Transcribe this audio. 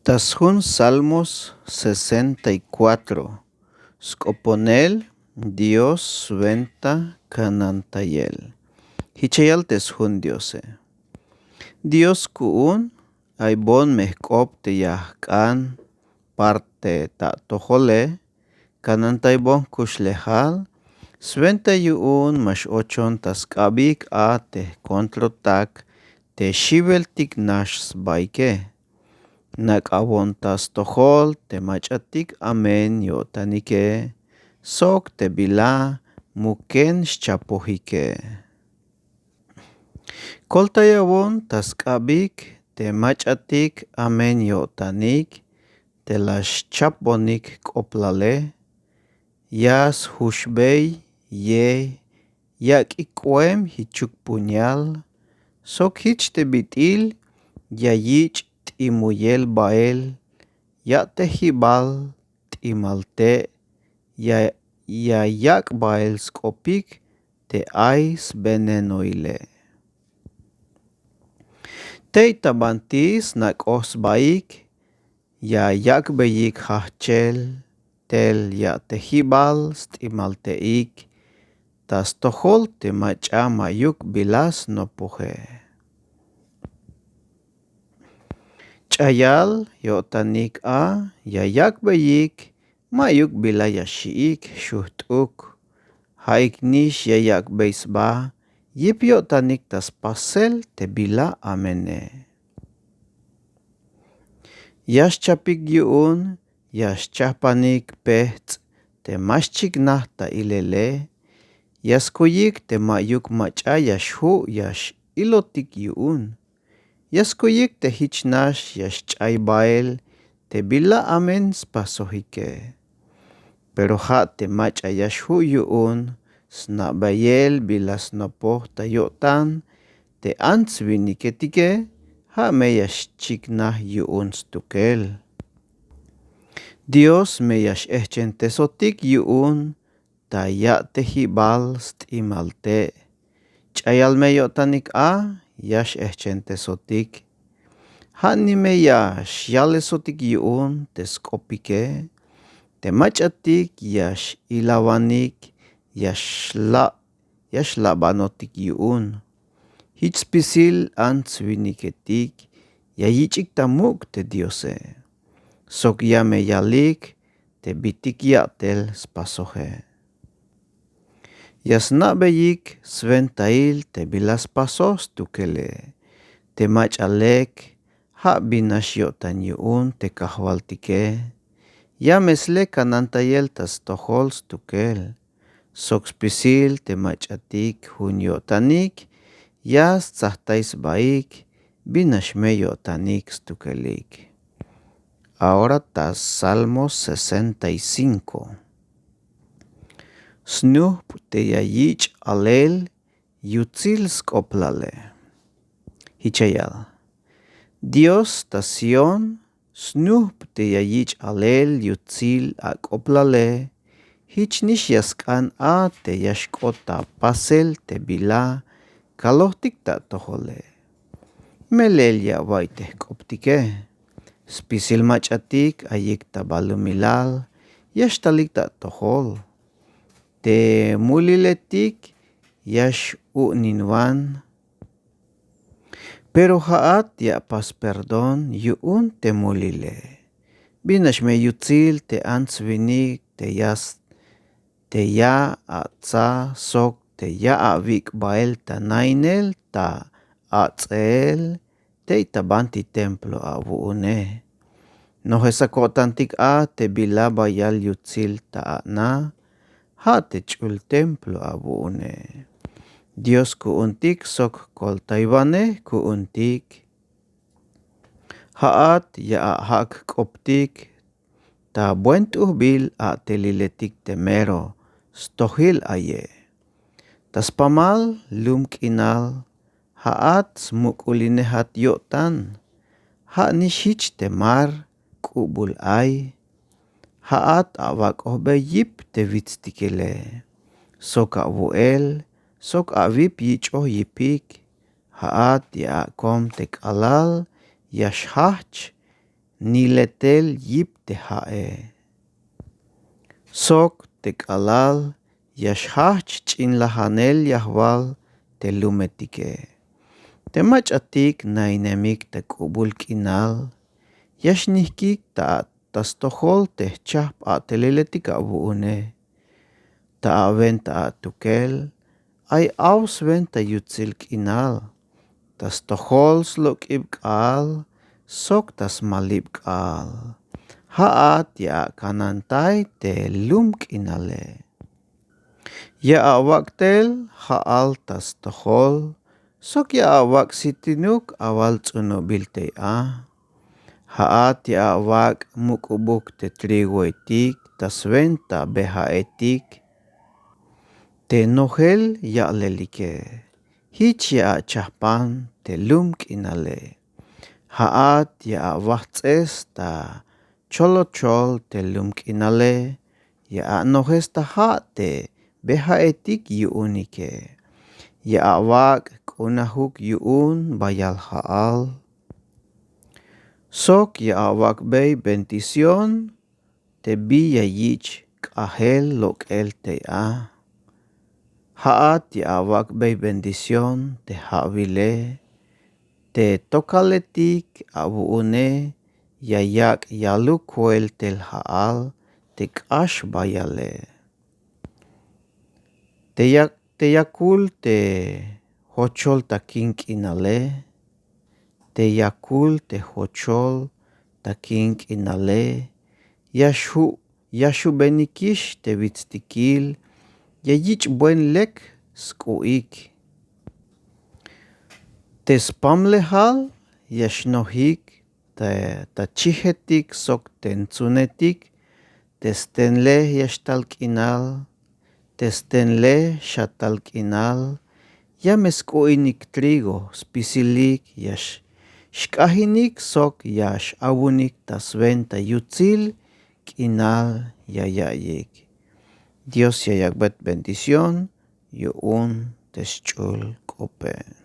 Tashun Salmos 64. Skoponel Dios venta canantayel. Hichayal teshun Diose. Dios kuun ay bon mehkop te yahkan parte ta tojole canantay bon kushlehal. Sventa yuun mash ochon taskabik a te kontrotak te shibel tik nash baike. Nakawon tas tojol te machatik amen yotanike. Sok te bila muken shchapohike. Koltayawon taskabik te machatik amen yotanik. Te las chaponik koplale. Yas hushbei ye yak ikwem hichuk punyal. Sok hich te bitil yayich imuyel bael, ya tehibal timalte, ya yak bael skopik te ais benenoile. Te tabantis nak os baik, ya yak beyik hachel, tel ya tehibal stimalteik, tas tohol te macha mayuk bilas no puhe. Chayal yotanik a yayak bayik mayuk bila yashiik shuhtuk. Haik nish yayak beisba yip yotanik tas pasel te bila amene. Yash chapik yuun yash chapanik pehtz te maschik nah ta ilele. Yas kuyik te mayuk macha yashu yash ilotik yuun. Yaskuyik te hichnash yash chay bael te bila amen spasohike. Pero ha te macha yashu yuun sna bayel bila snapoh tayotan te ants viniketike ha me yash chiknah yuun stukel. Dios me yash tesotik yuun ta ya tehibal stimalte. Chayal me yotanik a yash tesotik. Hani me yash yalesotik yuun teskopike. Te machatik yash ilawanik yash labanotik yuun. Hich pisil ants viniketik yayichik tamuk te Diose. Sok ya me yalik te bitik yatel spasohe. Yasna beyik sventail te bilas pasos tukele. Te machalek ha binash yotan yuun te kahwaltike. Ya mesle kanantayel tas tohol stukel. Sok spisil te machatik hun yotanik. Yas tzahtais baik binash me yotanik stukelik. Ahora tas Salmo 65. Snuh te yayich alel yutzil skoplale. Hichayal. Dios tasion snuh te yayich alel yutzil akoplale. Hichnish yaskan a te yashkota pasel te bila kalohtik ta tohole. Melel ya waiteh koptike. Spisil machatik ayik tabalumilal yashtalik ta tohol. Te muliletik yash uninwan. Pero haat ya pas perdon yuun te mulile. Binash me yutzil te ants vinik te ya atza sok te ya avik bael ta nainel ta atzel te itabanti templo avuune. No hesakotantik a te bila bayal yutzil ta na. Ha te chul templo avuune. Dios kuuntik sok kol taibane kuuntik. Haat ya hak koptik. Ta buent uhbil a teliletik temero. Stohil aye. Tas pamal lum kinal. Haat smukulinehat yotan. Ha nishich temar kubul ay. Haat awak ohbe yip te vitstikele. Sok avuel, sok avip yichoh yipik. Haat ya kom tek alal, yashhach, niletel yip te ja'e. Sok te k'alal yax jach ch'inlajanel yajb'al telumetike. Temach'atik nainemik tek'ub'ul k'inal yax nijkik ta'at tastojol tejchaj p'a'teleletik ab'u'nej. Ta'aben ta'atukel ay awsben tayutzil k'inal. Tastojol slok'ib k'al sok tasmalib k'al. Ja'at ya'kanantay telum k'inale. Ya'awaktel ja'al tastojol sok ya'awak sitinuk awal tz'unob'il te'aj. Ja'at ya'awak muk'ub'uk te trigo etik tasben ta'b'eja'etik tenojel ya'lelike. Jich ya'achajpan telum k'inale. Ja'at ya'awajtz'es ta cholochol telum k'inale ya'anojes taja' te'b'eja'etik yu'unike. Ya'awak k'unajuk yu'un bayal ja'al. Sok ya'awak b'ey bendición teb'ij yayich k'ajel lok'el te'aj. Ja'at ya'awak b'ey bendición teja'b'ilej tetokaletik ab'u'nej yayak yaluk wel tel ja'al tek'ax bayalej. Teyakul tejochol takin k'inalej. Teyakul tejochol takin k'inalej yaxub'enikix teb'itztikil yayich buen lek sk'u'ik. Tespamlejal yaxnojik tachijetik sok tentzunetik testenlej yaxtal k'inal testenlej xatal k'inal ya mesk'u'inik trigo spisilik yax xk'ajinik sok yax awunik tasben tayutzil k'inal yaya'yik. Dios yayakb'et bendición yu'un tesch'ul k'opej.